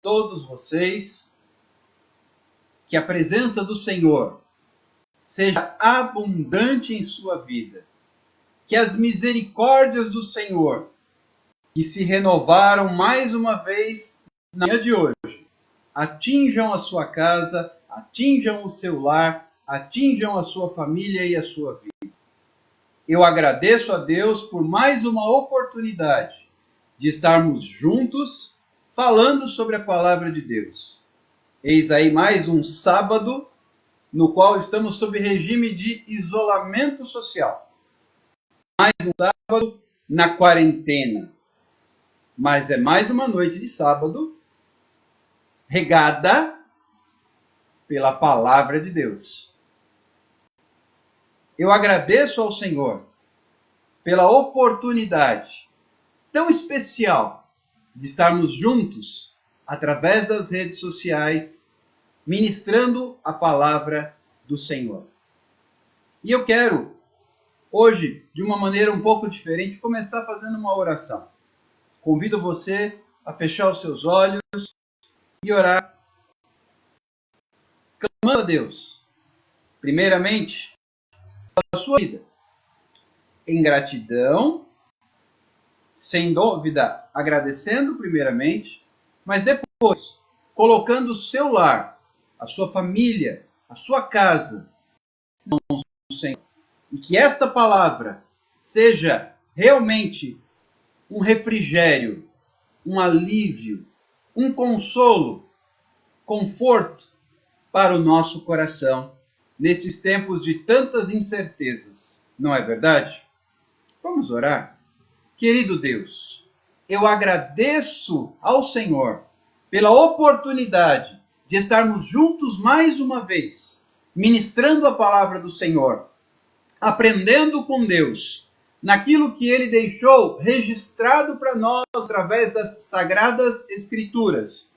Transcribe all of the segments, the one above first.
todos vocês, que a presença do Senhor seja abundante em sua vida, que as misericórdias do Senhor, que se renovaram mais uma vez na manhã de hoje, atinjam a sua casa, atinjam o seu lar, atinjam a sua família e a sua vida. Eu agradeço a Deus por mais uma oportunidade de estarmos juntos falando sobre a palavra de Deus. Eis aí mais um sábado no qual estamos sob regime de isolamento social. Mais um sábado na quarentena. Mas é mais uma noite de sábado regada pela palavra de Deus. Eu agradeço ao Senhor pela oportunidade tão especial de estarmos juntos através das redes sociais, ministrando a palavra do Senhor. E eu quero, hoje, de uma maneira um pouco diferente, começar fazendo uma oração. Convido você a fechar os seus olhos e orar, clamando a Deus, primeiramente, pela sua vida, em gratidão, sem dúvida, agradecendo primeiramente, mas depois, colocando o seu lar, a sua família, a sua casa, nas mãos do Senhor. E que esta palavra seja realmente um refrigério, um alívio, um consolo, conforto para o nosso coração nesses tempos de tantas incertezas. Não é verdade? Vamos orar? Querido Deus, eu agradeço ao Senhor pela oportunidade de estarmos juntos mais uma vez, ministrando a palavra do Senhor, aprendendo com Deus, naquilo que Ele deixou registrado para nós através das Sagradas Escrituras,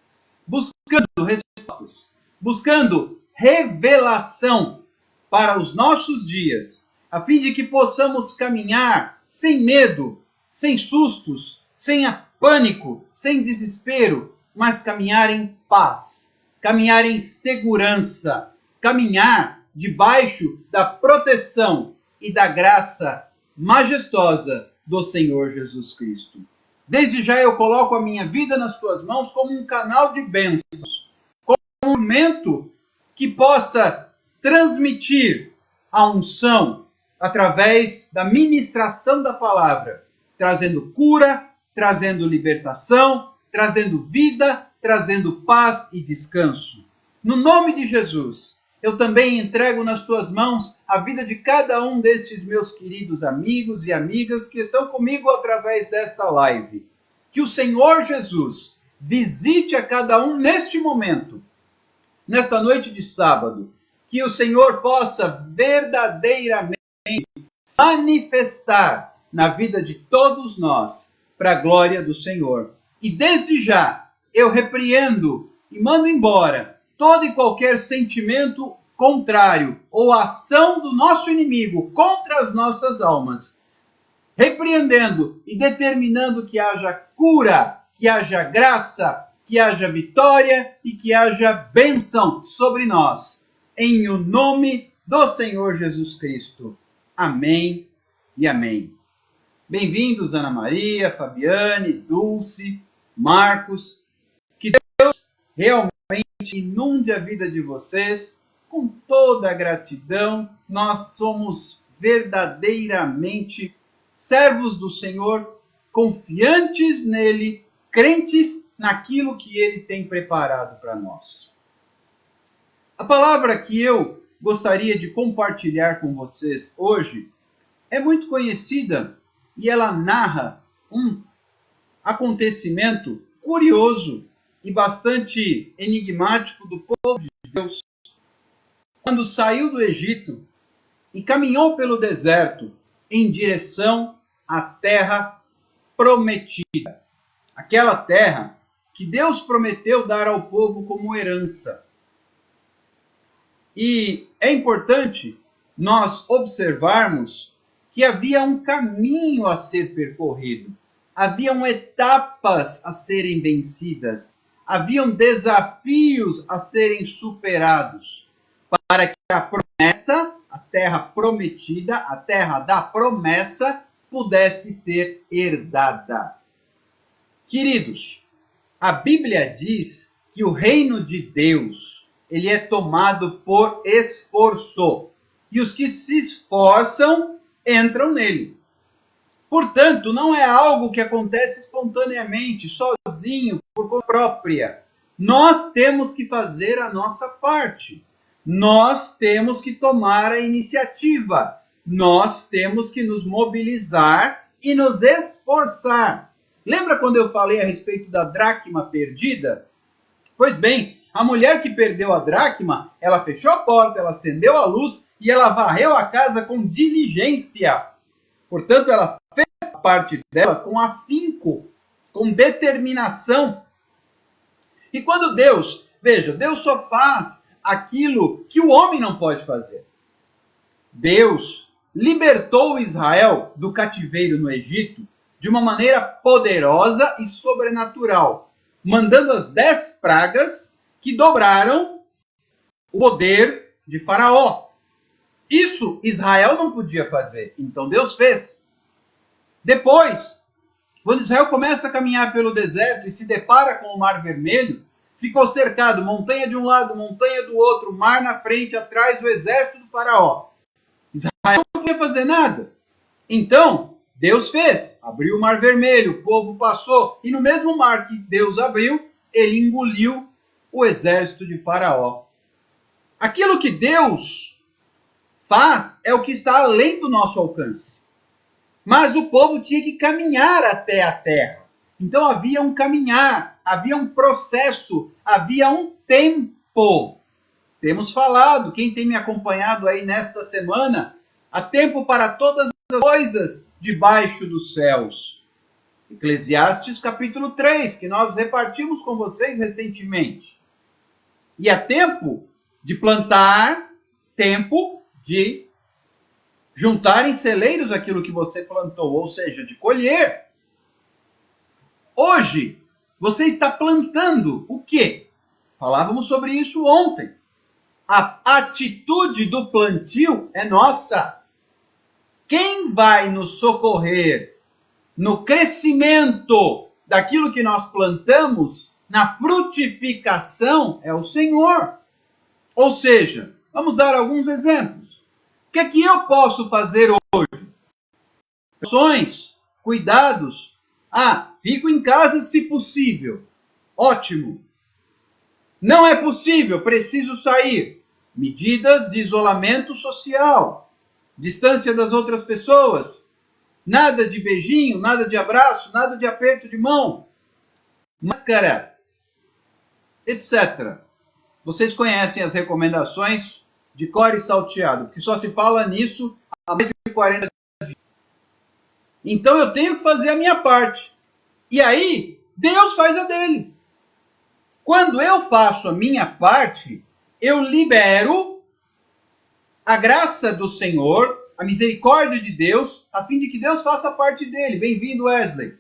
buscando respostas, buscando revelação para os nossos dias, a fim de que possamos caminhar sem medo, sem sustos, sem pânico, sem desespero, mas caminhar em paz, caminhar em segurança, caminhar debaixo da proteção e da graça majestosa do Senhor Jesus Cristo. Desde já eu coloco a minha vida nas tuas mãos como um canal de bênçãos, como um instrumento que possa transmitir a unção através da ministração da palavra, trazendo cura, trazendo libertação, trazendo vida, trazendo paz e descanso. No nome de Jesus, eu também entrego nas tuas mãos a vida de cada um destes meus queridos amigos e amigas que estão comigo através desta live. Que o Senhor Jesus visite a cada um neste momento, nesta noite de sábado. Que o Senhor possa verdadeiramente manifestar na vida de todos nós, para a glória do Senhor. E desde já, eu repreendo e mando embora todo e qualquer sentimento contrário ou ação do nosso inimigo contra as nossas almas, repreendendo e determinando que haja cura, que haja graça, que haja vitória e que haja bênção sobre nós. Em o nome do Senhor Jesus Cristo. Amém e amém. Bem-vindos, Ana Maria, Fabiane, Dulce, Marcos. Que Deus realmente inunde a vida de vocês com toda a gratidão. Nós somos verdadeiramente servos do Senhor, confiantes nele, crentes naquilo que ele tem preparado para nós. A palavra que eu gostaria de compartilhar com vocês hoje é muito conhecida e ela narra um acontecimento curioso e bastante enigmático do povo de Deus quando saiu do Egito e caminhou pelo deserto em direção à terra prometida. Aquela terra que Deus prometeu dar ao povo como herança. E é importante nós observarmos que havia um caminho a ser percorrido, haviam etapas a serem vencidas, haviam desafios a serem superados para que a promessa, a terra prometida, a terra da promessa, pudesse ser herdada. Queridos, a Bíblia diz que o reino de Deus, ele é tomado por esforço, e os que se esforçam entram nele. Portanto, não é algo que acontece espontaneamente, sozinho, por conta própria. Nós temos que fazer a nossa parte. Nós temos que tomar a iniciativa. Nós temos que nos mobilizar e nos esforçar. Lembra quando eu falei a respeito da dracma perdida? Pois bem, a mulher que perdeu a dracma, ela fechou a porta, ela acendeu a luz e ela varreu a casa com diligência. Portanto, ela fez a parte dela com afinco, com determinação. E quando Deus, veja, Deus só faz aquilo que o homem não pode fazer. Deus libertou Israel do cativeiro no Egito de uma maneira poderosa e sobrenatural, mandando as 10 pragas que dobraram o poder de Faraó. Isso Israel não podia fazer, então Deus fez. Depois, quando Israel começa a caminhar pelo deserto e se depara com o Mar Vermelho, ficou cercado, montanha de um lado, montanha do outro, mar na frente, atrás, o exército do Faraó. Israel não podia fazer nada. Então, Deus fez, abriu o Mar Vermelho, o povo passou, e no mesmo mar que Deus abriu, ele engoliu o exército de Faraó. Aquilo que Deus faz é o que está além do nosso alcance. Mas o povo tinha que caminhar até a terra. Então havia um caminhar, havia um processo, havia um tempo. Temos falado, quem tem me acompanhado aí nesta semana, há tempo para todas as coisas debaixo dos céus. Eclesiastes capítulo 3, que nós repartimos com vocês recentemente. E há tempo de plantar, tempo de juntar em celeiros aquilo que você plantou, ou seja, de colher. Hoje, você está plantando o quê? Falávamos sobre isso ontem. A atitude do plantio é nossa. Quem vai nos socorrer no crescimento daquilo que nós plantamos, na frutificação, é o Senhor. Ou seja, vamos dar alguns exemplos. O que é que eu posso fazer hoje? Ações, cuidados. Fico em casa se possível. Ótimo. Não é possível, preciso sair. Medidas de isolamento social. Distância das outras pessoas. Nada de beijinho, nada de abraço, nada de aperto de mão. Máscara, etc. Vocês conhecem as recomendações de cor e salteado, porque só se fala nisso há mais de 40 dias. Então eu tenho que fazer a minha parte. E aí, Deus faz a dele. Quando eu faço a minha parte, eu libero a graça do Senhor, a misericórdia de Deus, a fim de que Deus faça a parte dele. Bem-vindo, Wesley.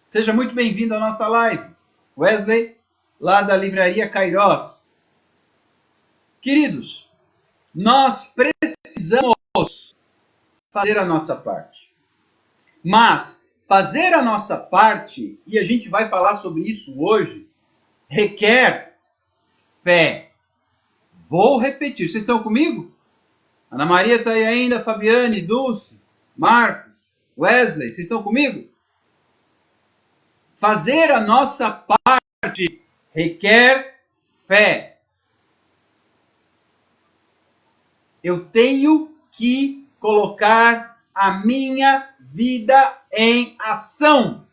Seja muito bem-vindo à nossa live. Wesley, lá da livraria Kairos. Queridos, nós precisamos fazer a nossa parte. Mas fazer a nossa parte, e a gente vai falar sobre isso hoje, requer fé. Vou repetir. Vocês estão comigo? Ana Maria está aí ainda, Fabiane, Dulce, Marcos, Wesley, vocês estão comigo? Fazer a nossa parte requer fé. Eu tenho que colocar a minha vida em ação.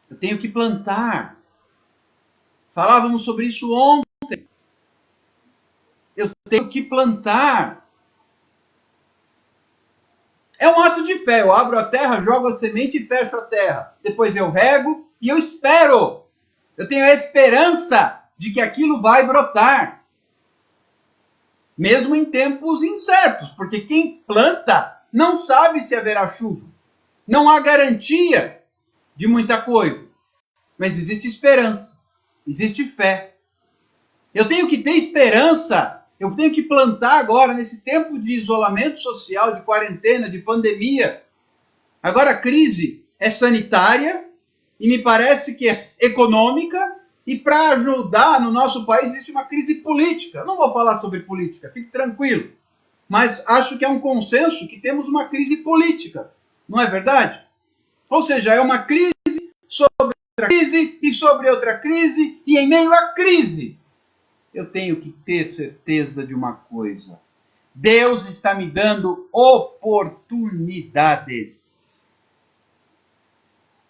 Eu tenho que plantar. Falávamos sobre isso ontem. Eu tenho que plantar. É um ato de fé. Eu abro a terra, jogo a semente e fecho a terra. Depois eu rego e eu espero. Eu tenho a esperança de que aquilo vai brotar. Mesmo em tempos incertos. Porque quem planta não sabe se haverá chuva. Não há garantia de muita coisa. Mas existe esperança, existe fé. Eu tenho que ter esperança. Eu tenho que plantar agora, nesse tempo de isolamento social, de quarentena, de pandemia. Agora a crise é sanitária e me parece que é econômica. E para ajudar no nosso país existe uma crise política. Eu não vou falar sobre política, fique tranquilo. Mas acho que é um consenso que temos uma crise política. Não é verdade? Ou seja, é uma crise sobre outra crise e sobre outra crise. E em meio à crise, eu tenho que ter certeza de uma coisa. Deus está me dando oportunidades.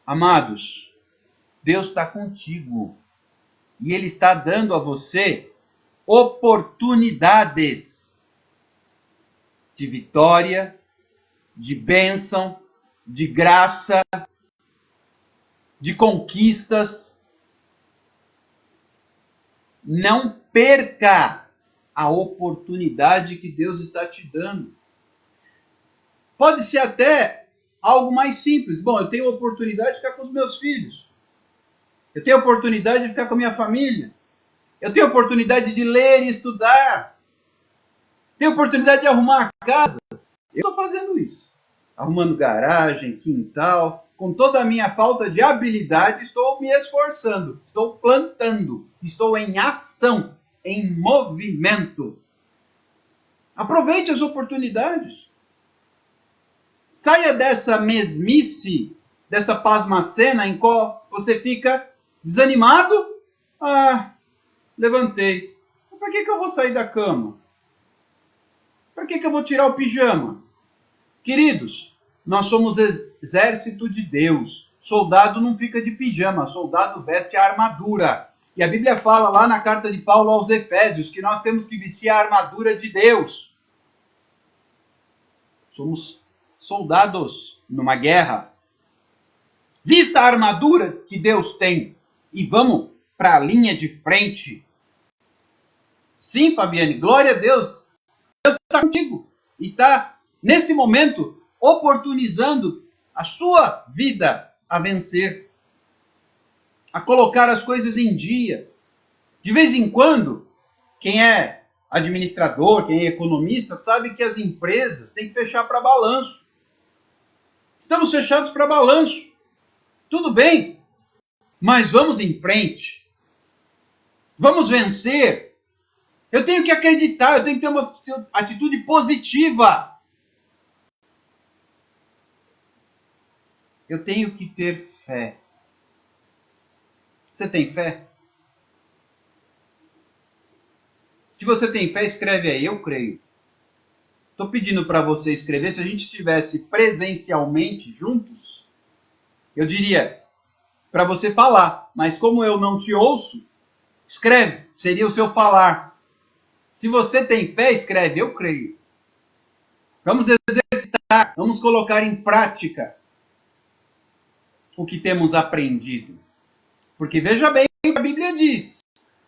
Amados, Deus está contigo. E Ele está dando a você oportunidades de vitória, de bênção, de graça, de conquistas. Não perca a oportunidade que Deus está te dando. Pode ser até algo mais simples. Bom, eu tenho a oportunidade de ficar com os meus filhos. Eu tenho a oportunidade de ficar com a minha família. Eu tenho a oportunidade de ler e estudar. Tenho a oportunidade de arrumar a casa. Eu estou fazendo isso. Arrumando garagem, quintal. Com toda a minha falta de habilidade, estou me esforçando. Estou plantando. Estou em ação, em movimento. Aproveite as oportunidades. Saia dessa mesmice, dessa pasmacena em qual você fica desanimado. Levantei. Para que eu vou sair da cama? Para que eu vou tirar o pijama? Queridos, nós somos exército de Deus. Soldado não fica de pijama, soldado veste a armadura. E a Bíblia fala lá na carta de Paulo aos Efésios que nós temos que vestir a armadura de Deus. Somos soldados numa guerra. Vista a armadura que Deus tem e vamos para a linha de frente. Sim, Fabiane, glória a Deus. Deus está contigo e está, nesse momento, oportunizando a sua vida a vencer, a colocar as coisas em dia. De vez em quando, quem é administrador, quem é economista, sabe que as empresas têm que fechar para balanço. Estamos fechados para balanço. Tudo bem, mas vamos em frente. Vamos vencer. Eu tenho que acreditar, eu tenho que ter uma atitude positiva. Eu tenho que ter fé. Você tem fé? Se você tem fé, escreve aí, eu creio. Estou pedindo para você escrever, se a gente estivesse presencialmente juntos, eu diria para você falar, mas como eu não te ouço, escreve, seria o seu falar. Se você tem fé, escreve, eu creio. Vamos exercitar, vamos colocar em prática o que temos aprendido. Porque veja bem o que a Bíblia diz.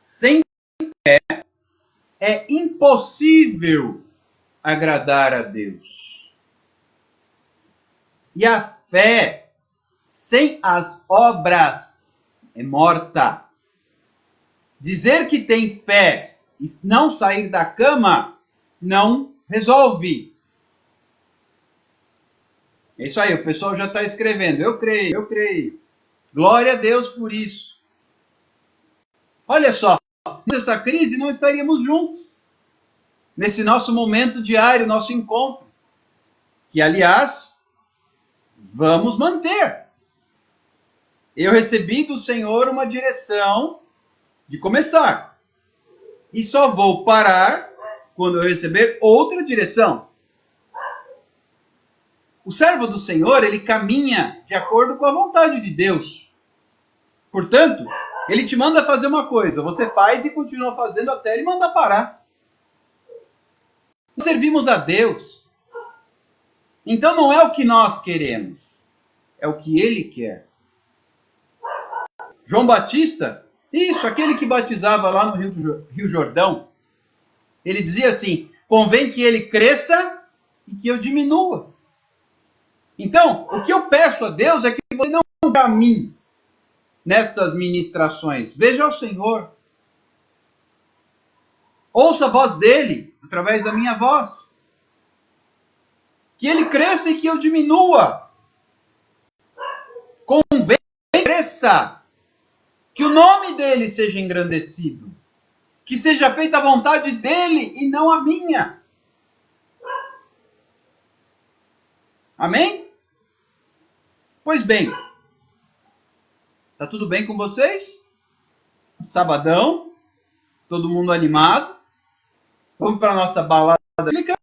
Sem fé é impossível agradar a Deus. E a fé sem as obras é morta. Dizer que tem fé e não sair da cama não resolve. É isso aí, o pessoal já está escrevendo. Eu creio, eu creio. Glória a Deus por isso. Olha só, nessa crise não estaríamos juntos. Nesse nosso momento diário, nosso encontro. Que, aliás, vamos manter. Eu recebi do Senhor uma direção de começar. E só vou parar quando eu receber outra direção. O servo do Senhor, ele caminha de acordo com a vontade de Deus. Portanto, ele te manda fazer uma coisa, você faz e continua fazendo até ele mandar parar. Nós servimos a Deus. Então não é o que nós queremos, é o que ele quer. João Batista, isso, aquele que batizava lá no Rio Jordão, ele dizia assim, convém que ele cresça e que eu diminua. Então, o que eu peço a Deus é que você não caminhe. nestas ministrações. Veja o Senhor. Ouça a voz dele através da minha voz. Que ele cresça e que eu diminua. Convém que cresça. Que o nome dele seja engrandecido. Que seja feita a vontade dele e não a minha. Amém? Pois bem. Tá tudo bem com vocês? Sabadão. Todo mundo animado. Vamos para a nossa balada bíblica.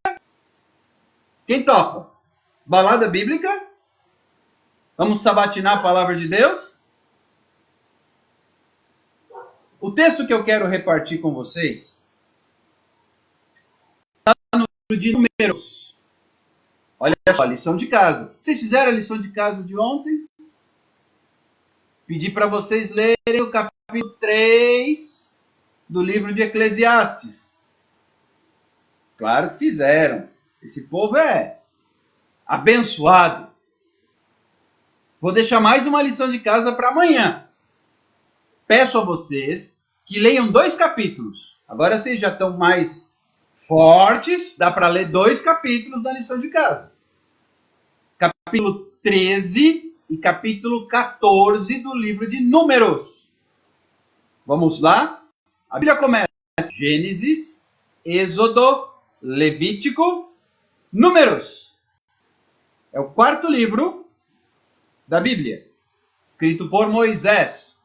Quem topa? Balada bíblica? Vamos sabatinar a palavra de Deus? O texto que eu quero repartir com vocês está no livro de Números. Olha só, lição de casa. Vocês fizeram a lição de casa de ontem? Pedi para vocês lerem o capítulo 3 do livro de Eclesiastes. Claro que fizeram. Esse povo é abençoado. Vou deixar mais uma lição de casa para amanhã. Peço a vocês que leiam 2 capítulos. Agora vocês já estão mais fortes, dá para ler 2 capítulos da lição de casa. Capítulo 13 e capítulo 14 do livro de Números. Vamos lá? A Bíblia começa Gênesis, Êxodo, Levítico, Números. É o 4º livro da Bíblia, escrito por Moisés,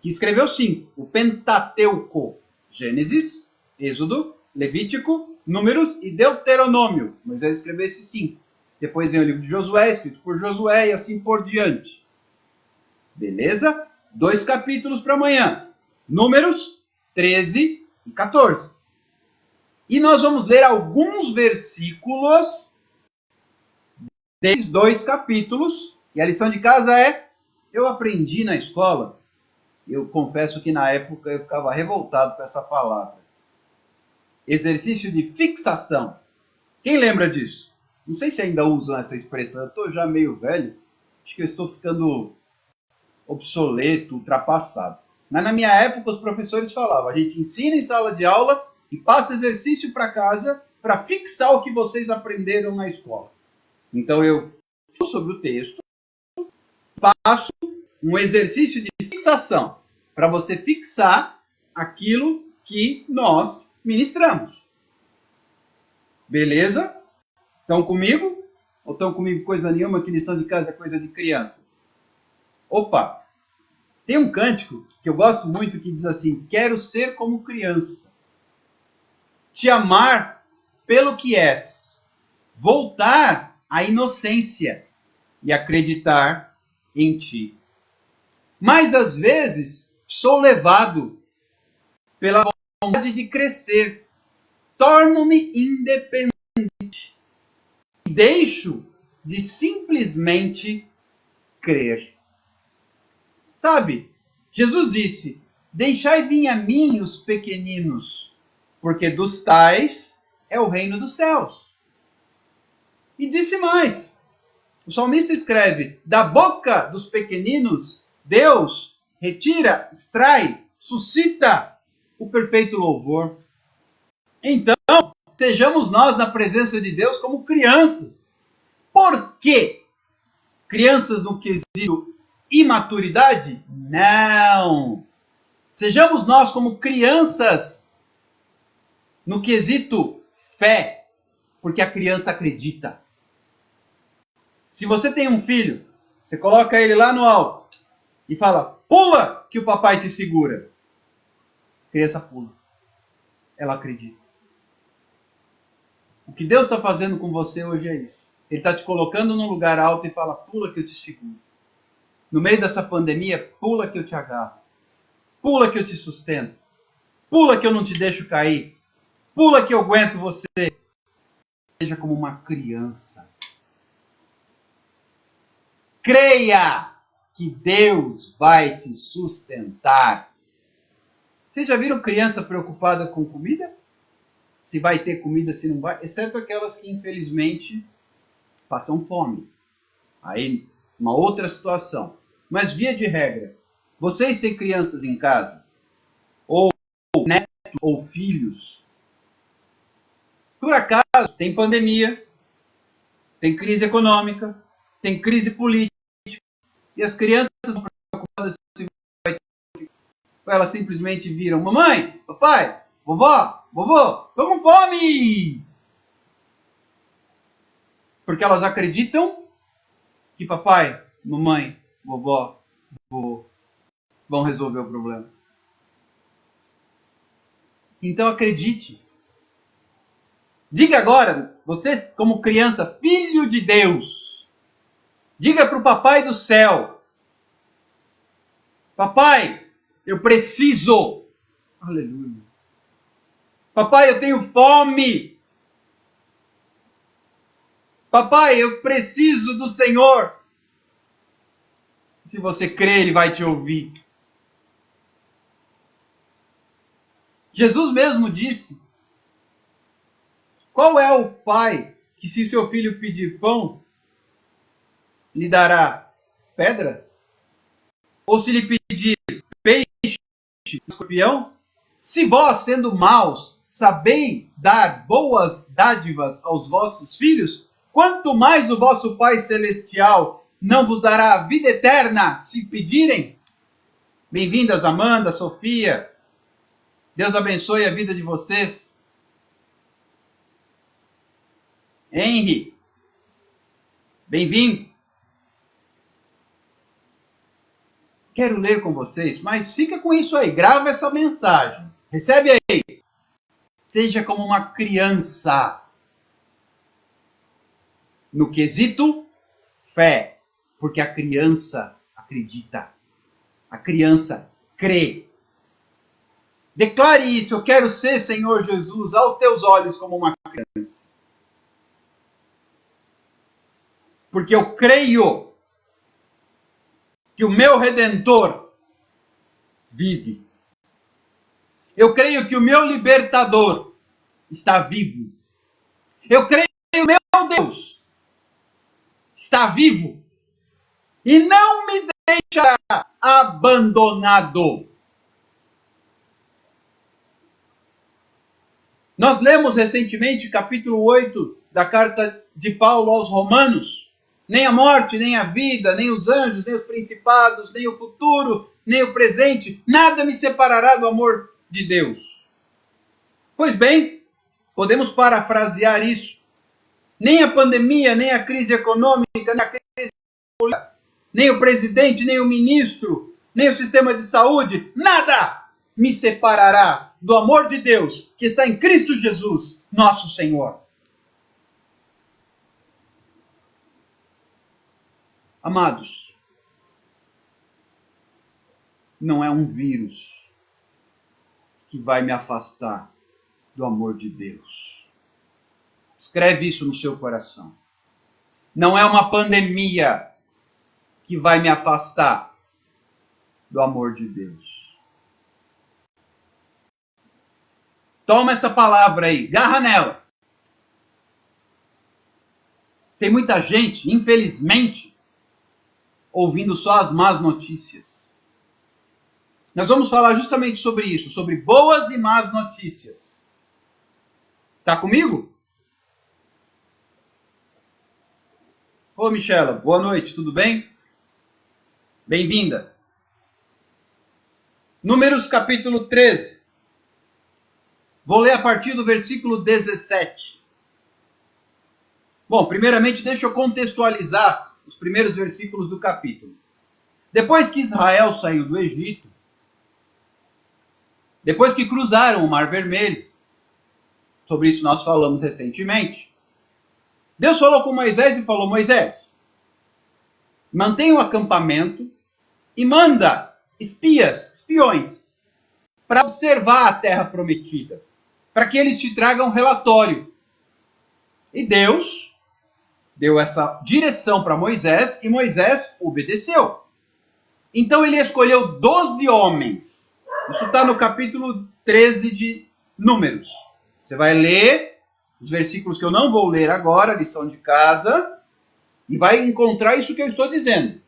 que escreveu 5, o Pentateuco: Gênesis, Êxodo, Levítico, Números e Deuteronômio. Moisés escreveu esses 5. Depois vem o livro de Josué, escrito por Josué, e assim por diante. Beleza? 2 capítulos para amanhã. Números 13 e 14. E nós vamos ler alguns versículos desses 2 capítulos. E a lição de casa é: eu aprendi na escola. Eu confesso que na época eu ficava revoltado com essa palavra. Exercício de fixação. Quem lembra disso? Não sei se ainda usam essa expressão. Eu estou já meio velho. Acho que eu estou ficando obsoleto, ultrapassado. Mas na minha época os professores falavam: a gente ensina em sala de aula e passa exercício para casa para fixar o que vocês aprenderam na escola. Então eu falo sobre o texto, passo um exercício de fixação para você fixar aquilo que nós ministramos. Beleza? Estão comigo? Ou estão comigo coisa nenhuma, que lição de casa é coisa de criança? Opa! Tem um cântico que eu gosto muito que diz assim: quero ser como criança, te amar pelo que és, voltar à inocência e acreditar em ti. Mas às vezes sou levado pela vontade de crescer, torno-me independente e deixo de simplesmente crer. Sabe, Jesus disse: deixai vir a mim os pequeninos, porque dos tais é o reino dos céus. E disse mais, o salmista escreve: da boca dos pequeninos, Deus retira, extrai, suscita o perfeito louvor. Então, sejamos nós na presença de Deus como crianças. Por quê? Crianças no quesito imaturidade? Não. Sejamos nós como crianças no quesito fé, porque a criança acredita. Se você tem um filho, você coloca ele lá no alto e fala: pula que o papai te segura. A criança pula. Ela acredita. O que Deus está fazendo com você hoje é isso. Ele está te colocando num lugar alto e fala: pula que eu te seguro. No meio dessa pandemia, pula que eu te agarro. Pula que eu te sustento. Pula que eu não te deixo cair. Pula que eu aguento você. Seja como uma criança. Creia que Deus vai te sustentar. Vocês já viram criança preocupada com comida? Se vai ter comida, se não vai? Exceto aquelas que, infelizmente, passam fome. Aí, uma outra situação. Mas, via de regra, Vocês têm crianças em casa? Ou netos ou filhos? Por acaso, tem pandemia, tem crise econômica, tem crise política, e as crianças estão preocupadas se vai ter. Elas simplesmente viram: mamãe, papai, vovó, vovô, tô com fome! Porque elas acreditam que papai, mamãe, vovó, vovô vão resolver o problema. Então acredite. Diga agora, você como criança, filho de Deus, diga para o papai do céu: papai, eu preciso. Aleluia. Papai, eu tenho fome. Papai, eu preciso do Senhor. Se você crê, Ele vai te ouvir. Jesus mesmo disse: qual é o pai que, se seu filho pedir pão, lhe dará pedra? Ou se lhe pedir peixe, escorpião? Se vós, sendo maus, sabeis dar boas dádivas aos vossos filhos, quanto mais o vosso Pai Celestial não vos dará a vida eterna, se pedirem? Bem-vindas, Amanda, Sofia. Deus abençoe a vida de vocês. Henry, bem-vindo. Quero ler com vocês, mas fica com isso aí, grava essa mensagem. Recebe aí. Seja como uma criança. No quesito fé, porque a criança acredita. A criança crê. Declare isso: eu quero ser, Senhor Jesus, aos teus olhos como uma criança. Porque eu creio que o meu Redentor vive. Eu creio que o meu Libertador está vivo. Eu creio que o meu Deus está vivo e não me deixará abandonado. Nós lemos recentemente capítulo 8 da carta de Paulo aos Romanos. Nem a morte, nem a vida, nem os anjos, nem os principados, nem o futuro, nem o presente, nada me separará do amor de Deus. Pois bem, podemos parafrasear isso. Nem a pandemia, nem a crise econômica, nem a crise política, nem o presidente, nem o ministro, nem o sistema de saúde, nada me separará do amor de Deus que está em Cristo Jesus, nosso Senhor. Amados, não é um vírus que vai me afastar do amor de Deus. Escreve isso no seu coração. Não é uma pandemia que vai me afastar do amor de Deus. Toma essa palavra aí, garra nela. Tem muita gente, infelizmente, ouvindo só as más notícias. Nós vamos falar justamente sobre isso, sobre boas e más notícias. Tá comigo? Ô, Michela, boa noite, tudo bem? Bem-vinda. Números capítulo 13. Vou ler a partir do versículo 17. Bom, primeiramente deixa eu contextualizar os primeiros versículos do capítulo. Depois que Israel saiu do Egito, depois que cruzaram o Mar Vermelho, sobre isso nós falamos recentemente, Deus falou com Moisés e falou: Moisés, mantenha o acampamento e manda espiões, para observar a terra prometida, para que eles te tragam relatório. E Deus deu essa direção para Moisés e Moisés obedeceu. Então ele escolheu 12 homens. Isso está no capítulo 13 de Números. Você vai ler os versículos que eu não vou ler agora, lição de casa, e vai encontrar isso que eu estou dizendo.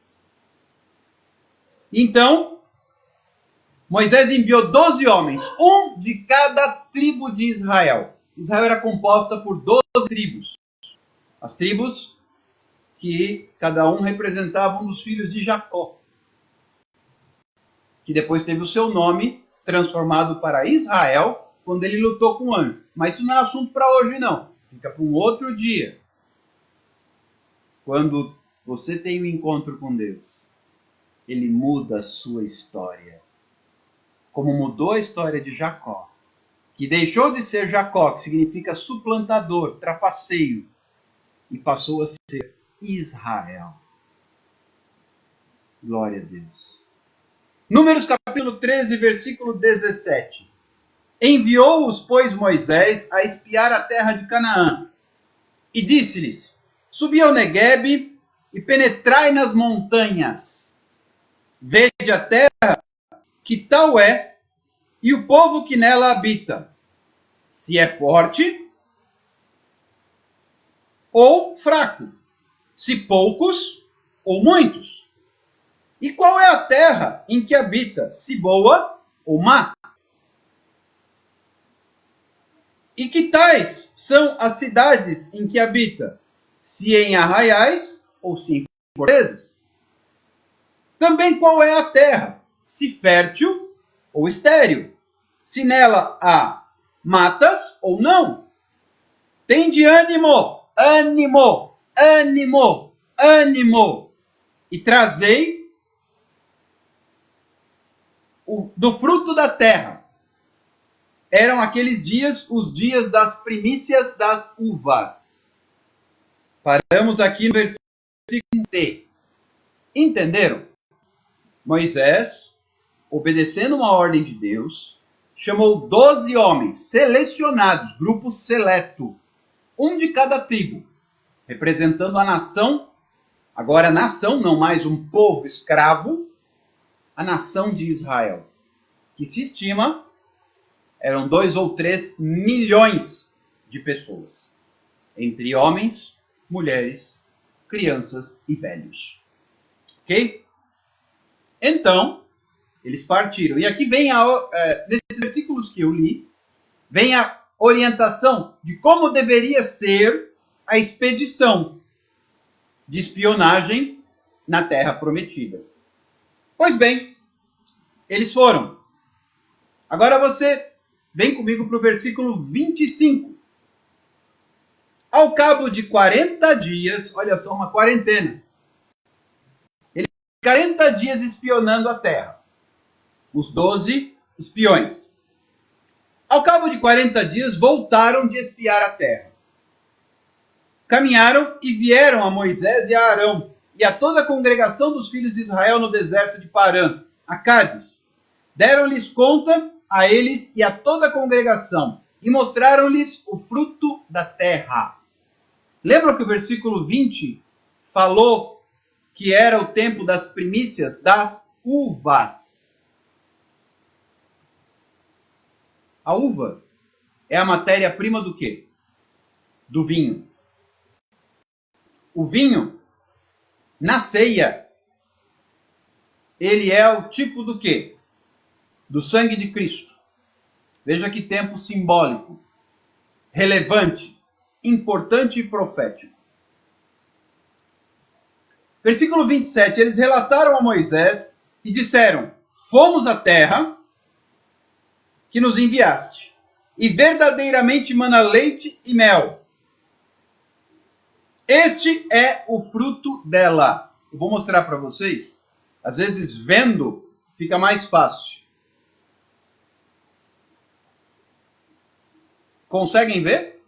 Então, Moisés enviou 12 homens, um de cada tribo de Israel. Israel era composta por 12 tribos. As tribos que cada um representava um dos filhos de Jacó, que depois teve o seu nome transformado para Israel quando ele lutou com o anjo. Mas isso não é assunto para hoje, não. Fica para um outro dia. Quando você tem um encontro com Deus, ele muda a sua história. Como mudou a história de Jacó, que deixou de ser Jacó, que significa suplantador, trapaceiro, e passou a ser Israel. Glória a Deus. Números capítulo 13, versículo 17. Enviou-os, pois, Moisés a espiar a terra de Canaã. E disse-lhes: subi ao Neguebe e penetrai nas montanhas. Vede a terra, que tal é, e o povo que nela habita, se é forte ou fraco, se poucos ou muitos. E qual é a terra em que habita, se boa ou má? E que tais são as cidades em que habita, se em arraiais ou se em fortalezas? Também qual é a terra, se fértil ou estéril, se nela há matas ou não? Tende ânimo, ânimo, ânimo, ânimo, e trazei do fruto da terra. Eram aqueles dias, os dias das primícias das uvas. Paramos aqui no versículo T. Entenderam? Moisés, obedecendo uma ordem de Deus, chamou 12 homens selecionados, grupo seleto, um de cada tribo, representando a nação, agora nação, não mais um povo escravo, a nação de Israel, que se estima eram 2 ou 3 milhões de pessoas, entre homens, mulheres, crianças e velhos. Ok? Então, eles partiram. E aqui vem, nesses versículos que eu li, vem a orientação de como deveria ser a expedição de espionagem na Terra Prometida. Pois bem, eles foram. Agora você vem comigo para o versículo 25. Ao cabo de 40 dias, olha só, uma quarentena. Eles 40 dias espionando a terra. Os 12 espiões. Ao cabo de 40 dias, voltaram de espiar a terra. Caminharam e vieram a Moisés e a Arão, e a toda a congregação dos filhos de Israel no deserto de Parã, a Cádiz. Deram-lhes conta a eles e a toda a congregação, e mostraram-lhes o fruto da terra. Lembra que o versículo 20 falou que era o tempo das primícias das uvas? A uva é a matéria-prima do quê? Do vinho. O vinho, na ceia, ele é o tipo do quê? Do sangue de Cristo. Veja que tempo simbólico, relevante, importante e profético. Versículo 27, eles relataram a Moisés e disseram: fomos à terra que nos enviaste, e verdadeiramente mana leite e mel. Este é o fruto dela. Eu vou mostrar para vocês. Às vezes, vendo, fica mais fácil. Conseguem ver?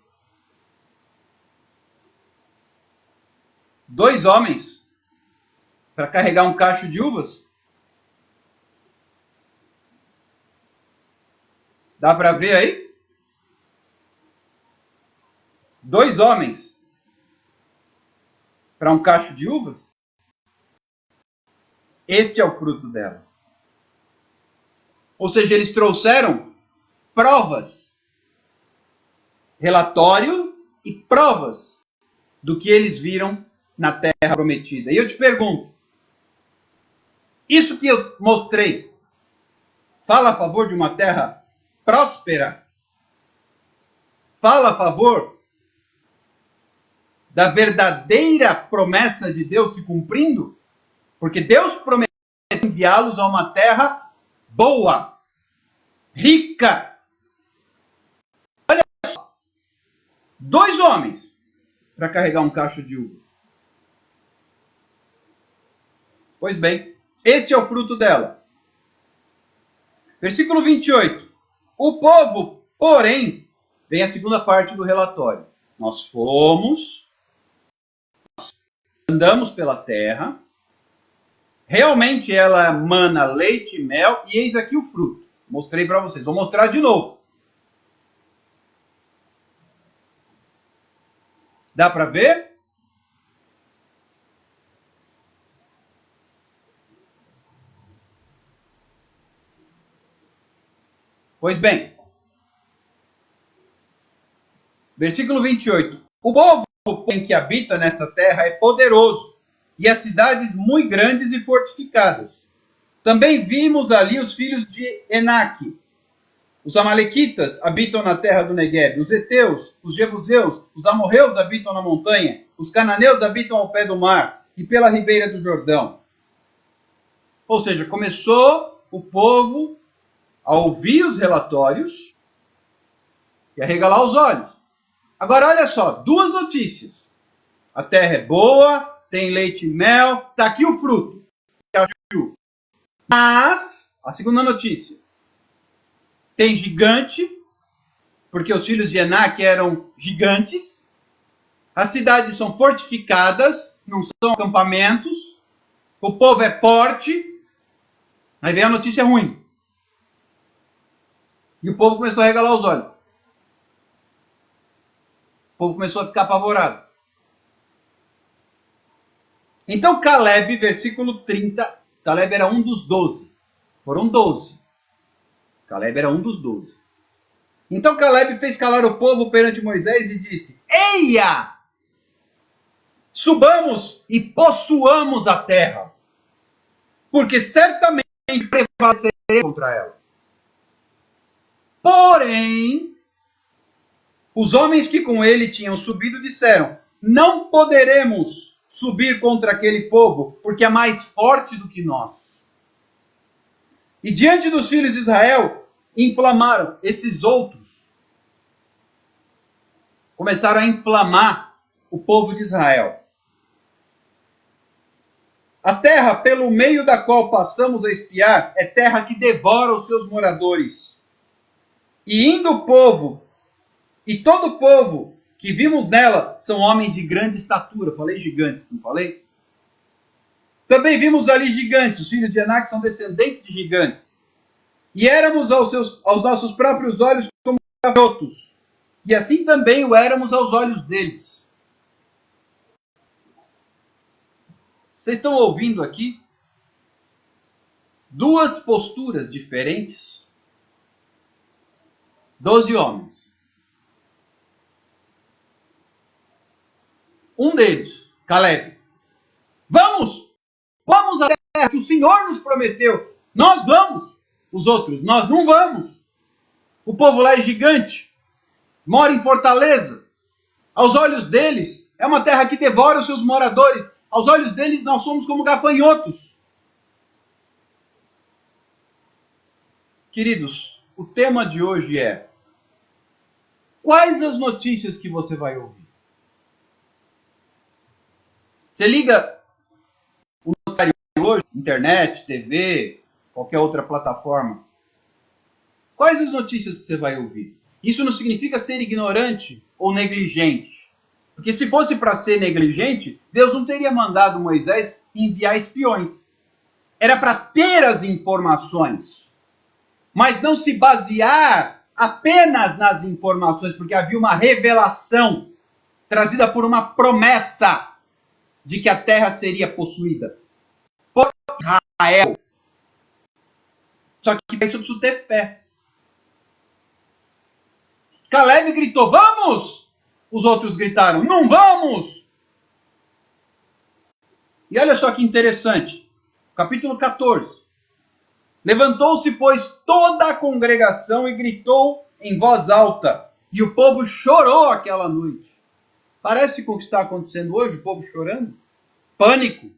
2 homens para carregar um cacho de uvas? Dá para ver aí? 2 homens para um cacho de uvas? Este é o fruto dela. Ou seja, eles trouxeram provas, relatório e provas do que eles viram na Terra Prometida. E eu te pergunto, isso que eu mostrei fala a favor de uma terra próspera, fala a favor da verdadeira promessa de Deus se cumprindo, porque Deus prometeu enviá-los a uma terra boa, rica. Olha só, 2 homens para carregar um cacho de uvas. Pois bem, este é o fruto dela. Versículo 28. O povo, porém, vem a segunda parte do relatório. Nós andamos pela terra, realmente ela mana leite e mel, e eis aqui o fruto. Mostrei para vocês, vou mostrar de novo. Dá para ver? Pois bem, versículo 28. O povo que habita nessa terra é poderoso, e as cidades muito grandes e fortificadas. Também vimos ali os filhos de Enaque. Os amalequitas habitam na terra do Negueb, os heteus, os jebuseus, os amorreus habitam na montanha, os cananeus habitam ao pé do mar e pela ribeira do Jordão. Ou seja, começou o povo a ouvir os relatórios e a regalar os olhos. Agora olha só, 2 notícias. A terra é boa, tem leite e mel, está aqui o fruto. Mas, a segunda notícia, tem gigante, porque os filhos de Enaque eram gigantes. As cidades são fortificadas, não são acampamentos. O povo é forte. Aí vem a notícia ruim. E o povo começou a regalar os olhos. O povo começou a ficar apavorado. Então Caleb, versículo 30, Caleb era um dos 12. Foram 12. Caleb era um dos 12. Então Caleb fez calar o povo perante Moisés e disse: Eia! Subamos e possuamos a terra, porque certamente prevaleceremos contra ela. Porém, os homens que com ele tinham subido disseram: Não poderemos subir contra aquele povo, porque é mais forte do que nós. E diante dos filhos de Israel, inflamaram esses outros. Começaram a inflamar o povo de Israel. A terra pelo meio da qual passamos a espiar é terra que devora os seus moradores. E indo o povo, e todo o povo que vimos nela são homens de grande estatura. Falei gigantes, não falei? Também vimos ali gigantes. Os filhos de Enaque são descendentes de gigantes. E éramos aos nossos próprios olhos como garotos. E assim também o éramos aos olhos deles. Vocês estão ouvindo aqui 2 posturas diferentes? 12 homens. Um deles, Caleb. Vamos à terra que o Senhor nos prometeu. Nós vamos. Os outros, nós não vamos. O povo lá é gigante. Mora em fortaleza. Aos olhos deles, é uma terra que devora os seus moradores. Aos olhos deles, nós somos como gafanhotos. Queridos, o tema de hoje é: quais as notícias que você vai ouvir? Você liga o noticiário hoje, internet, TV, qualquer outra plataforma. Quais as notícias que você vai ouvir? Isso não significa ser ignorante ou negligente. Porque se fosse para ser negligente, Deus não teria mandado Moisés enviar espiões. Era para ter as informações, mas não se basear apenas nas informações, porque havia uma revelação trazida por uma promessa de que a terra seria possuída por Israel. Só que para isso eu preciso ter fé. Caleb gritou: vamos! Os outros gritaram: não vamos! E olha só que interessante. Capítulo 14. Levantou-se, pois, toda a congregação e gritou em voz alta. E o povo chorou aquela noite. Parece com o que está acontecendo hoje, o povo chorando. Pânico.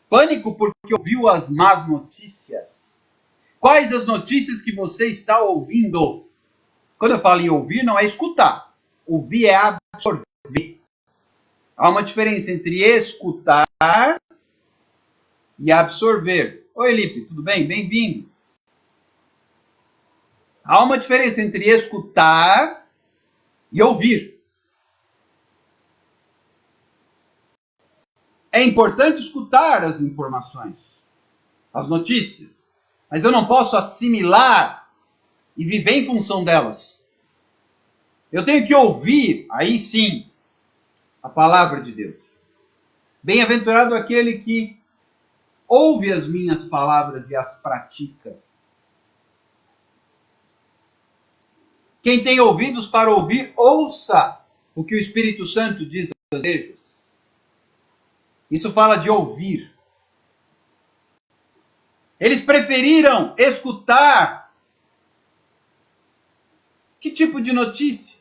Pânico porque ouviu as más notícias. Quais as notícias que você está ouvindo? Quando eu falo em ouvir, não é escutar. Ouvir é absorver. Há uma diferença entre escutar e absorver. Oi, Lipe, tudo bem? Bem-vindo. Há uma diferença entre escutar e ouvir. É importante escutar as informações, as notícias, mas eu não posso assimilar e viver em função delas. Eu tenho que ouvir, aí sim, a palavra de Deus. Bem-aventurado aquele que ouve as minhas palavras e as pratica. Quem tem ouvidos para ouvir, ouça o que o Espírito Santo diz às igrejas. Isso fala de ouvir. Eles preferiram escutar. Que tipo de notícia?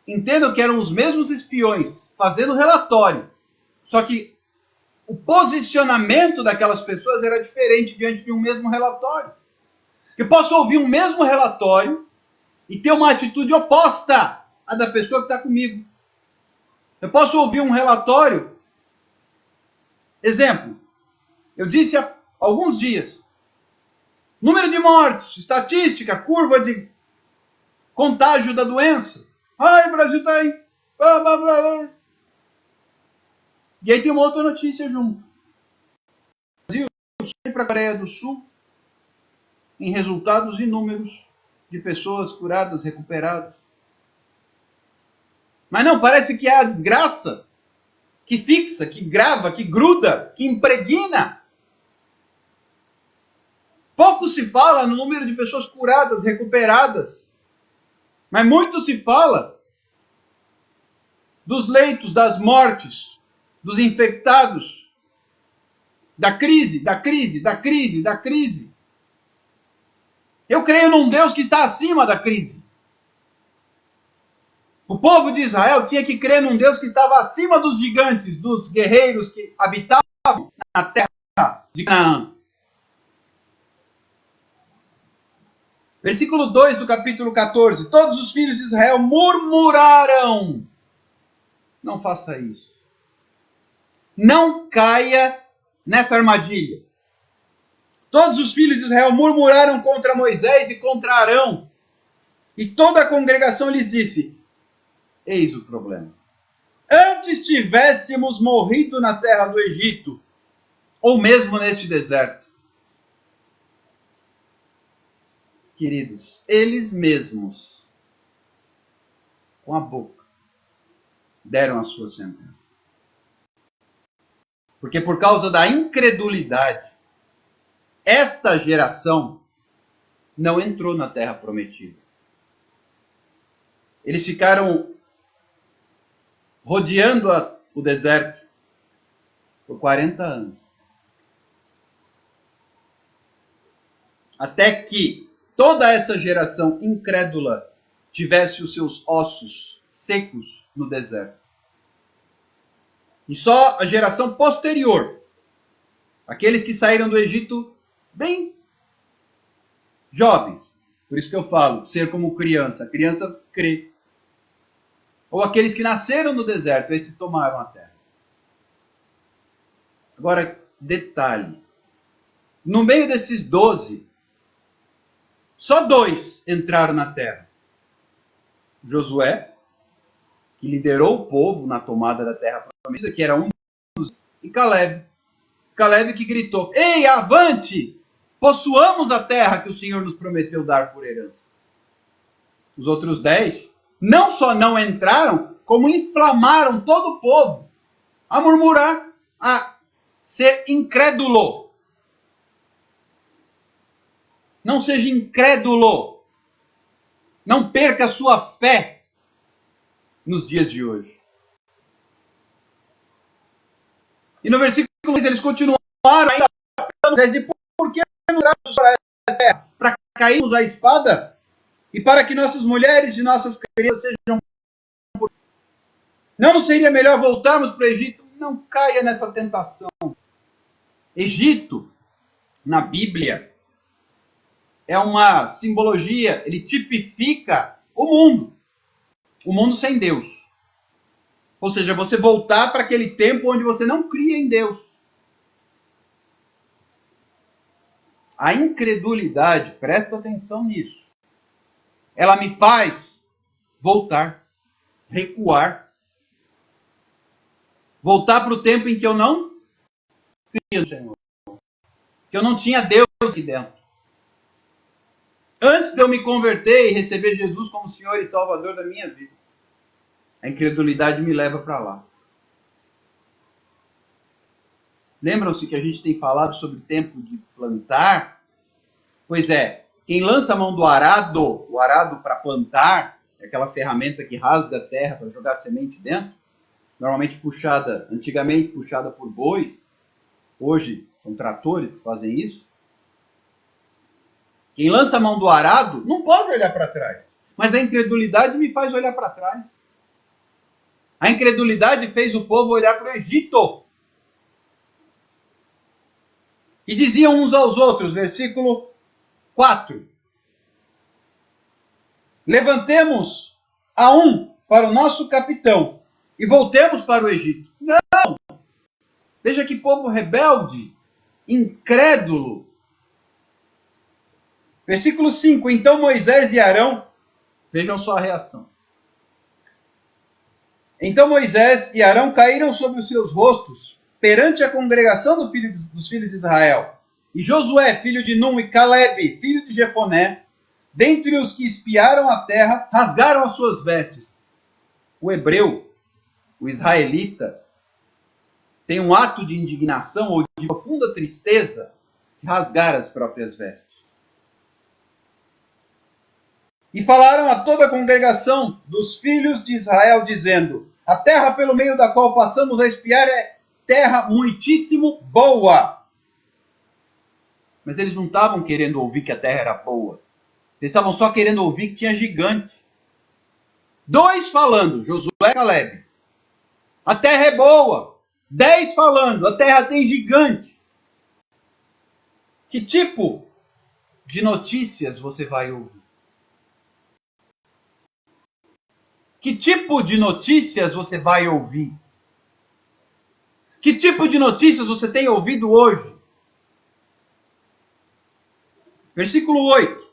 Entendam que eram os mesmos espiões fazendo relatório. Só que o posicionamento daquelas pessoas era diferente diante de um mesmo relatório. Eu posso ouvir um mesmo relatório e ter uma atitude oposta à da pessoa que está comigo. Eu posso ouvir um relatório. Exemplo, eu disse há alguns dias, número de mortes, estatística, curva de contágio da doença. Ai, o Brasil está aí. Blá, blá, blá, blá. E aí tem uma outra notícia junto. O Brasil foi para a Coreia do Sul em resultados e números de pessoas curadas, recuperadas. Mas não, parece que é a desgraça que fixa, que grava, que gruda, que impregna. Pouco se fala no número de pessoas curadas, recuperadas. Mas muito se fala dos leitos, das mortes, dos infectados, da crise, da crise, da crise, da crise. Eu creio num Deus que está acima da crise. O povo de Israel tinha que crer num Deus que estava acima dos gigantes, dos guerreiros que habitavam na terra de Canaã. Versículo 2 do capítulo 14. Todos os filhos de Israel murmuraram. Não faça isso. Não caia nessa armadilha. Todos os filhos de Israel murmuraram contra Moisés e contra Arão. E toda a congregação lhes disse: eis o problema. Antes tivéssemos morrido na terra do Egito, ou mesmo neste deserto. Queridos, eles mesmos, com a boca, deram a sua sentença. Porque por causa da incredulidade, esta geração não entrou na terra prometida. Eles ficaram rodeando o deserto por 40 anos. Até que toda essa geração incrédula tivesse os seus ossos secos no deserto. E só a geração posterior, aqueles que saíram do Egito bem jovens, por isso que eu falo, ser como criança. A criança crê. Ou aqueles que nasceram no deserto, esses tomaram a terra. Agora, detalhe. No meio desses 12, só 2 entraram na terra. Josué, que liderou o povo na tomada da terra prometida, que era um dos, e Caleb. Caleb que gritou: ei, avante! Possuamos a terra que o Senhor nos prometeu dar por herança. Os outros 10 não só não entraram, como inflamaram todo o povo a murmurar, a ser incrédulo. Não seja incrédulo. Não perca a sua fé nos dias de hoje. E no versículo 6 eles continuam ainda Moisés, e por que não traz a terra? Para cairmos a espada? E para que nossas mulheres e nossas crianças sejam... Não seria melhor voltarmos para o Egito? Não caia nessa tentação. Egito, na Bíblia, é uma simbologia, ele tipifica o mundo sem Deus. Ou seja, você voltar para aquele tempo onde você não cria em Deus. A incredulidade, presta atenção nisso, ela me faz voltar, recuar, voltar para o tempo em que eu não cria no Senhor, que eu não tinha Deus aqui dentro. Antes de eu me converter e receber Jesus como Senhor e Salvador da minha vida, a incredulidade me leva para lá. Lembram-se que a gente tem falado sobre o tempo de plantar? Pois é, quem lança a mão do arado, o arado para plantar, é aquela ferramenta que rasga a terra para jogar semente dentro, normalmente puxada, antigamente puxada por bois, hoje são tratores que fazem isso. Quem lança a mão do arado não pode olhar para trás, mas a incredulidade me faz olhar para trás. A incredulidade fez o povo olhar para o Egito. E diziam uns aos outros, versículo 4. Levantemos a um para o nosso capitão e voltemos para o Egito. Não! Veja que povo rebelde, incrédulo. Versículo 5. Então Moisés e Arão, vejam só a reação. Então Moisés e Arão caíram sobre os seus rostos perante a congregação dos filhos de Israel. E Josué, filho de Num, e Calebe, filho de Jefoné, dentre os que espiaram a terra, rasgaram as suas vestes. O hebreu, o israelita, tem um ato de indignação ou de profunda tristeza de rasgar as próprias vestes. E falaram a toda a congregação dos filhos de Israel, dizendo: a terra pelo meio da qual passamos a espiar é terra muitíssimo boa. Mas eles não estavam querendo ouvir que a terra era boa. Eles estavam só querendo ouvir que tinha gigante. 2 falando, Josué e Calebe. A terra é boa. 10 falando, a terra tem gigante. Que tipo de notícias você vai ouvir? Que tipo de notícias você vai ouvir? Que tipo de notícias você tem ouvido hoje? Versículo 8.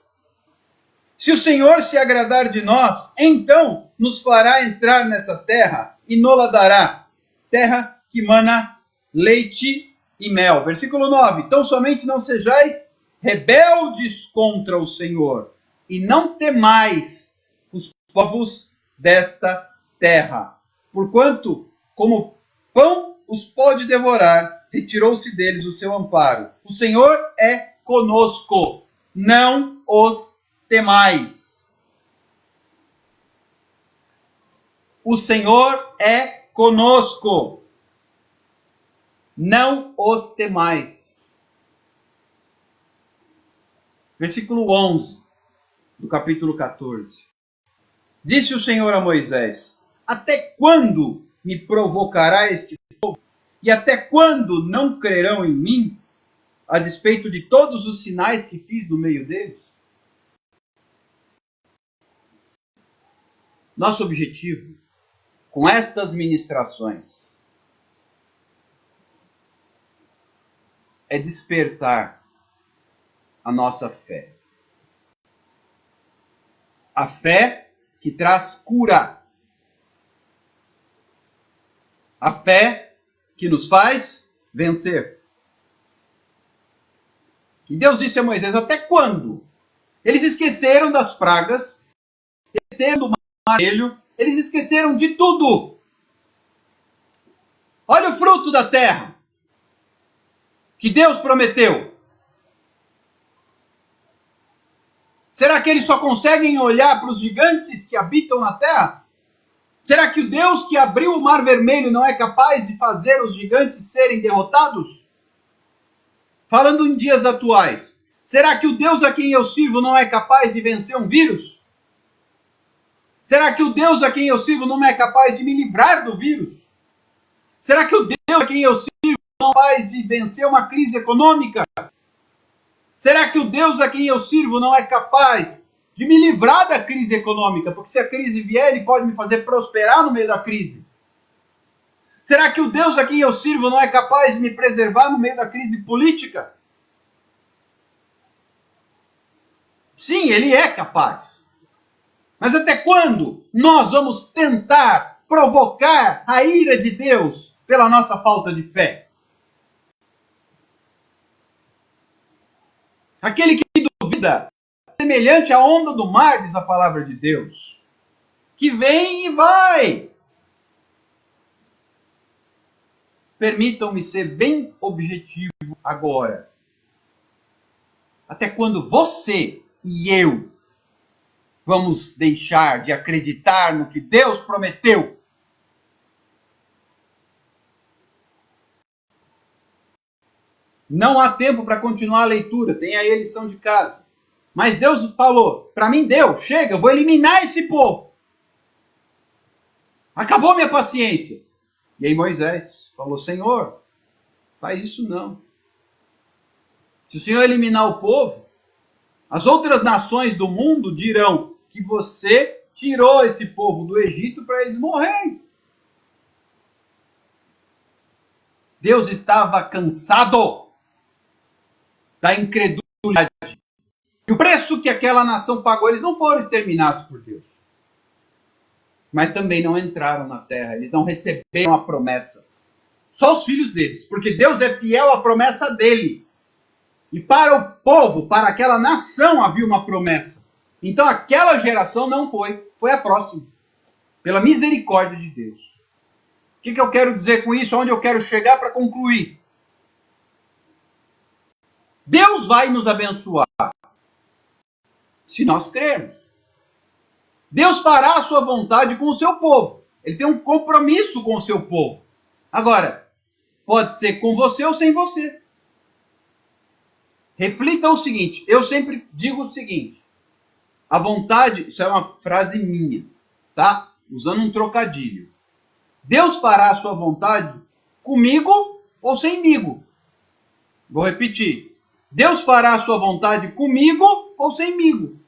Se o Senhor se agradar de nós, então nos fará entrar nessa terra e nola dará, terra que mana leite e mel. Versículo 9. Então somente não sejais rebeldes contra o Senhor, e não temais os povos desta terra. Porquanto, como pão os pode devorar, retirou-se deles o seu amparo. O Senhor é conosco, não os temais. O Senhor é conosco, não os temais. Versículo 11 do capítulo 14. Disse o Senhor a Moisés: até quando me provocará este povo? E até quando não crerão em mim, a despeito de todos os sinais que fiz no meio deles? Nosso objetivo com estas ministrações é despertar a nossa fé. A fé que traz cura. A fé que nos faz vencer. E Deus disse a Moisés: até quando? Eles esqueceram das pragas, esqueceram do Mar Vermelho, eles esqueceram de tudo. Olha o fruto da terra que Deus prometeu. Será que eles só conseguem olhar para os gigantes que habitam na terra? Será que o Deus que abriu o Mar Vermelho não é capaz de fazer os gigantes serem derrotados? falando em dias atuais, será que o Deus a quem eu sirvo não é capaz de vencer um vírus? Será que o Deus a quem eu sirvo não é capaz de me livrar do vírus? Será que o Deus a quem eu sirvo não é capaz de vencer uma crise econômica? Será que o Deus a quem eu sirvo não é capaz de me livrar da crise econômica? Porque se a crise vier, ele pode me fazer prosperar no meio da crise. Será que o Deus a quem eu sirvo não é capaz de me preservar no meio da crise política? Sim, ele é capaz. Mas até quando nós vamos tentar provocar a ira de Deus pela nossa falta de fé? Aquele que duvida, semelhante à onda do mar, diz a palavra de Deus, que vem e vai. Permitam-me ser bem objetivo agora. Até quando você e eu vamos deixar de acreditar no que Deus prometeu? Não há tempo para continuar a leitura, tem aí a lição de casa. Mas Deus falou, para mim deu, chega, eu vou eliminar esse povo. Acabou minha paciência. E aí Moisés falou, Senhor, faz isso não. Se o Senhor eliminar o povo, as outras nações do mundo dirão que você tirou esse povo do Egito para eles morrerem. Deus estava cansado da incredulidade. E o preço que aquela nação pagou, eles não foram exterminados por Deus. Mas também não entraram na terra, eles não receberam a promessa. Só os filhos deles, porque Deus é fiel à promessa dele. E para o povo, para aquela nação havia uma promessa. Então aquela geração não foi, foi a próxima. Pela misericórdia de Deus. O que eu quero dizer com isso? Onde eu quero chegar para concluir? Deus vai nos abençoar se nós crermos. Deus fará a sua vontade com o seu povo. Ele tem um compromisso com o seu povo. Agora, pode ser com você ou sem você. Reflita o seguinte, eu sempre digo o seguinte, a vontade, isso é uma frase minha, tá? Usando um trocadilho. Deus fará a sua vontade comigo ou semigo. Vou repetir. Deus fará a sua vontade comigo ou semigo.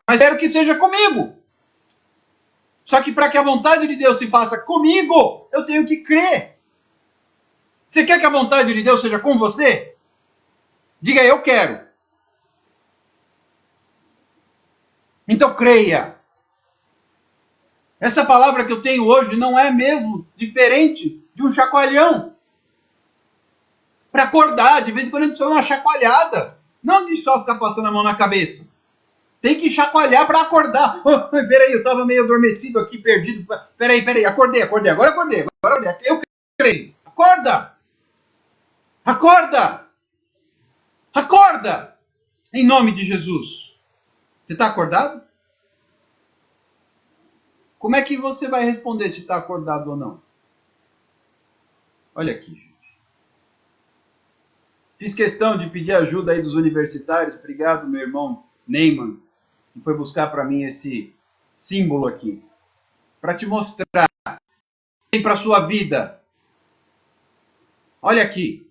Mas quero que seja comigo. Só que para que a vontade de Deus se faça comigo, eu tenho que crer. Você quer que a vontade de Deus seja com você? Diga, eu quero. Então creia. Essa palavra que eu tenho hoje não é mesmo diferente de um chacoalhão. Para acordar, de vez em quando a gente precisa dar uma chacoalhada. Não de só ficar passando a mão na cabeça. Tem que chacoalhar para acordar. Oh, peraí, eu estava meio adormecido aqui, perdido. Peraí, acordei. Agora acordei. Eu creio. Acorda! Acorda! Em nome de Jesus. Você está acordado? Como é que você vai responder se está acordado ou não? Olha aqui, gente. Fiz questão de pedir ajuda aí dos universitários. Obrigado, meu irmão Neyman, que foi buscar para mim esse símbolo aqui. Para te mostrar. Tem para a sua vida. Olha aqui.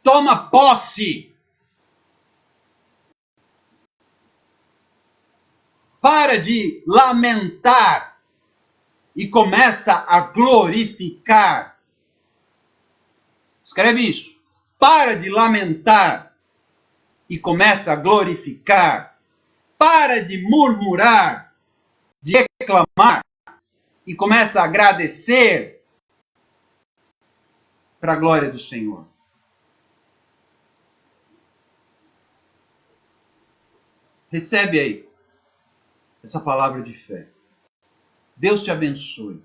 Toma posse. Para de lamentar e começa a glorificar. Escreve isso. Para de lamentar e começa a glorificar. Para de murmurar, de reclamar e começa a agradecer para a glória do Senhor. Recebe aí essa palavra de fé. Deus te abençoe.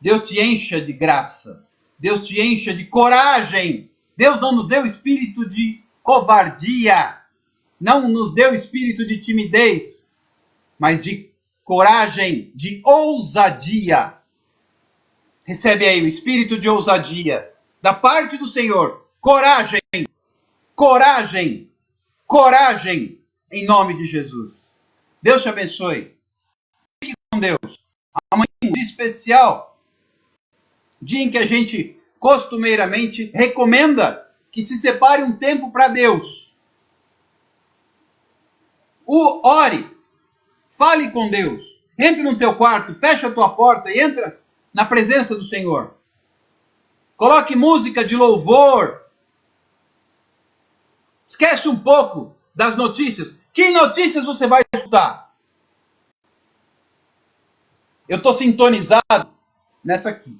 Deus te encha de graça. Deus te encha de coragem. Deus não nos deu espírito de covardia. Não nos deu espírito de timidez, mas de coragem, de ousadia. Recebe aí o espírito de ousadia da parte do Senhor. Coragem, coragem, coragem, em nome de Jesus. Deus te abençoe. Fique com Deus. Amanhã é um dia especial, dia em que a gente costumeiramente recomenda que se separe um tempo para Deus. Ore, fale com Deus. Entre no teu quarto, fecha a tua porta e entra na presença do Senhor. Coloque música de louvor. Esquece um pouco das notícias. Que notícias você vai escutar? Eu estou sintonizado nessa aqui.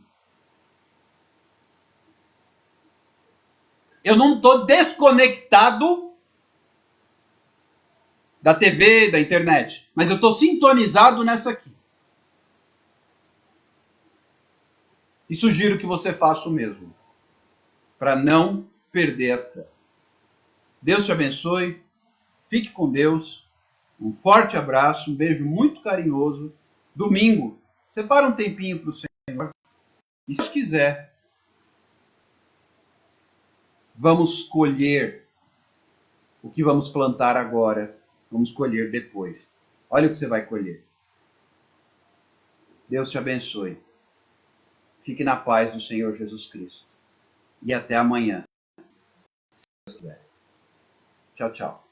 Eu não estou desconectado da TV, da internet. Mas eu estou sintonizado nessa aqui. E sugiro que você faça o mesmo. Para não perder a fé. Deus te abençoe. Fique com Deus. Um forte abraço. Um beijo muito carinhoso. Domingo, separa um tempinho para o Senhor. E se Deus quiser, vamos colher o que vamos plantar agora. Vamos colher depois. Olha o que você vai colher. Deus te abençoe. Fique na paz do Senhor Jesus Cristo. E até amanhã, se Deus quiser. Tchau, tchau.